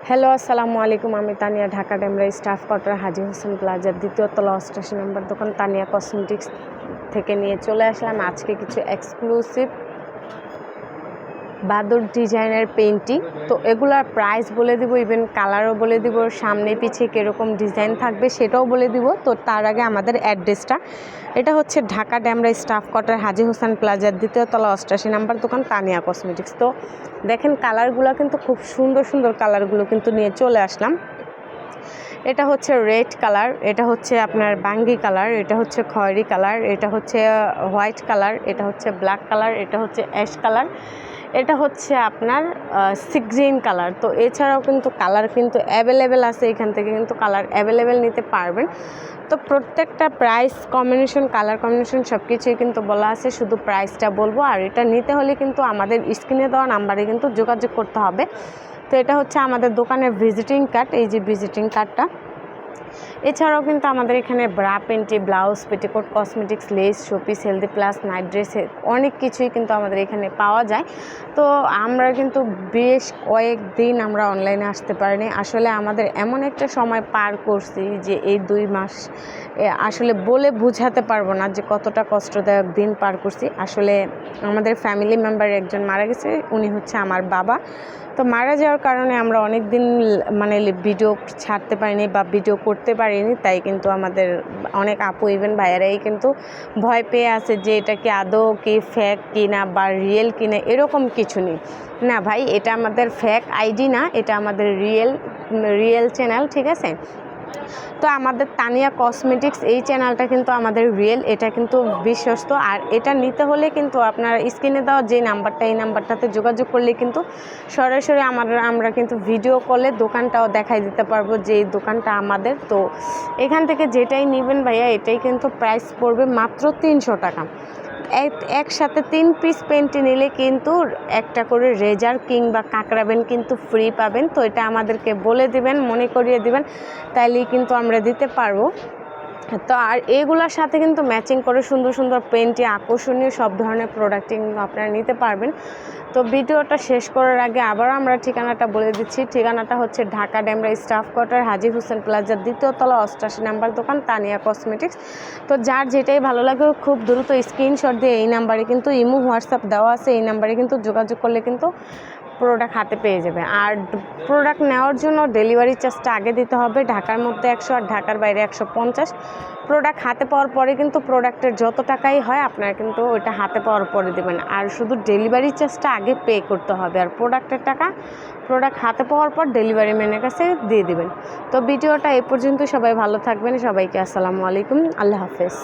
Hello, আসসালামু আলাইকুম। আমি তানিয়া, ঢাকা ডেমরা স্টাফ কোয়ার্টার হাজী হোসেন প্লাজার দ্বিতীয় তলা 88 নম্বর দোকান তানিয়া কসমেটিক্স থেকে নিয়ে চলে আসলাম আজকে কিছু এক্সক্লুসিভ বাদর ডিজাইনের পেইন্টিং। তো এগুলার প্রাইস বলে দিব, ইভেন কালারও বলে দিব, সামনে পিছিয়ে কীরকম ডিজাইন থাকবে সেটাও বলে দিব। তো তার আগে আমাদের অ্যাড্রেসটা, এটা হচ্ছে ঢাকা ডেমরা স্টাফ কোয়ার্টার হাজী হোসেন প্লাজার দ্বিতীয় তলা 88 নম্বর দোকান তানিয়া কসমেটিক্স। তো দেখেন কালারগুলো কিন্তু খুব সুন্দর সুন্দর কালারগুলো কিন্তু নিয়ে চলে আসলাম। এটা হচ্ছে রেড কালার, এটা হচ্ছে আপনার বাঙ্গি কালার, এটা হচ্ছে খয়েরি কালার, এটা হচ্ছে হোয়াইট কালার, এটা হচ্ছে ব্ল্যাক কালার, এটা হচ্ছে অ্যাশ কালার, এটা হচ্ছে আপনার সি গ্রিন কালার। তো এছাড়াও কিন্তু কালার কিন্তু অ্যাভেলেবেল আছে, এখান থেকে কিন্তু কালার অ্যাভেলেবেল নিতে পারবেন। তো প্রত্যেকটা প্রাইস কম্বিনেশন, কালার কম্বিনেশন সব কিছুই কিন্তু বলা আছে, শুধু প্রাইসটা বলবো। আর এটা নিতে হলে কিন্তু আমাদের স্ক্রিনে দেওয়া নাম্বারে কিন্তু যোগাযোগ করতে হবে। তো এটা হচ্ছে আমাদের দোকানের ভিজিটিং কার্ড, এই যে ভিজিটিং কার্ডটা। এছাড়াও কিন্তু আমাদের এখানে bra, panty, blouse, petticoat, cosmetics, lace, showpiece, healthy plus, night dress, অনেক কিছুই কিন্তু আমাদের এখানে পাওয়া যায়। তো আমরা কিন্তু বেশ কয়েকদিন আমরা অনলাইনে আসতে পারিনি। আসলে আমাদের এমন একটা সময় পার করছি যে এই 2 মাস আসলে বলে বোঝাতে পারবো না যে কতটা কষ্টদায়ক দিন পার করছি। আসলে আমাদের ফ্যামিলি মেম্বার একজন মারা গেছে, উনি হচ্ছে আমার বাবা। তো মারা যাওয়ার কারণে আমরা অনেক দিন ভিডিও ছাড়তে পারিনি বা ভিডিও করতে পারিনি। তাই কিন্তু আমাদের অনেক আপু, ইভেন ভাইয়ারাই কিন্তু ভয় পেয়ে আছে যে এটা কি আদৌ কি ফেক কিনা বা রিয়েল কিনা, এরকম কিছু নেই। না ভাই, এটা আমাদের ফেক আইডি না, এটা আমাদের রিয়েল চ্যানেল, ঠিক আছে? তো আমাদের তানিয়া কসমেটিক্স এই চ্যানেলটা কিন্তু আমাদের রিয়েল, এটা কিন্তু বিশ্বস্ত। আর এটা নিতে হলে কিন্তু আপনার স্ক্রিনে দেওয়া যে নাম্বারটা, এই নাম্বারটাতে যোগাযোগ করলে কিন্তু সরাসরি আমরা কিন্তু ভিডিও কলে দোকানটাও দেখাই দিতে পারবো যে এই দোকানটা আমাদের। তো এখান থেকে যেটাই নেবেন ভাইয়া, এটাই কিন্তু প্রাইস পড়বে মাত্র 300 টাকা। একসাথে 3 পিস পেন্টি নিলে কিন্তু একটা করে রেজার কিংবা কাঁকড়াবেন কিন্তু ফ্রি পাবেন। তো এটা আমাদেরকে বলে দিবেন, মনে করিয়ে দিবেন, তাইলেই কিন্তু আমরা দিতে পারবো। তো আর এগুলোর সাথে কিন্তু ম্যাচিং করে সুন্দর সুন্দর পেন্টি, আকর্ষণীয় সব ধরনের প্রোডাক্টিং আপনারা নিতে পারবেন। তো ভিডিওটা শেষ করার আগে আবারও আমরা ঠিকানাটা বলে দিচ্ছি। ঠিকানাটা হচ্ছে ঢাকা ডেমরা স্টাফ কোয়ার্টার হাজী হোসেন প্লাজার দ্বিতীয় তলা 88 নম্বর দোকান তানিয়া কসমেটিক্স। তো যার যেটাই ভালো লাগে খুব দ্রুত স্ক্রিনশট দিয়ে এই নাম্বারে কিন্তু ইমো, হোয়াটসঅ্যাপ দেওয়া আছে, এই নাম্বারে কিন্তু যোগাযোগ করলে কিন্তু প্রোডাক্ট হাতে পেয়ে যাবে। আর প্রোডাক্ট নেওয়ার জন্য ডেলিভারি চার্জটা আগে দিতে হবে, ঢাকার মধ্যে 100 আর ঢাকার বাইরে 150। প্রোডাক্ট হাতে পাওয়ার পরে কিন্তু প্রোডাক্টের যত টাকাই হয় আপনারা কিন্তু ওইটা হাতে পাওয়ার পরে দেবেন। আর শুধু ডেলিভারি চার্জটা আগে পে করতে হবে, আর প্রোডাক্টের টাকা প্রোডাক্ট হাতে পাওয়ার পর ডেলিভারি ম্যানের কাছে দিয়ে দেবেন। তো ভিডিওটা এই পর্যন্ত, সবাই ভালো থাকবেন, সবাইকে আসসালামু আলাইকুম, আল্লাহ হাফেজ।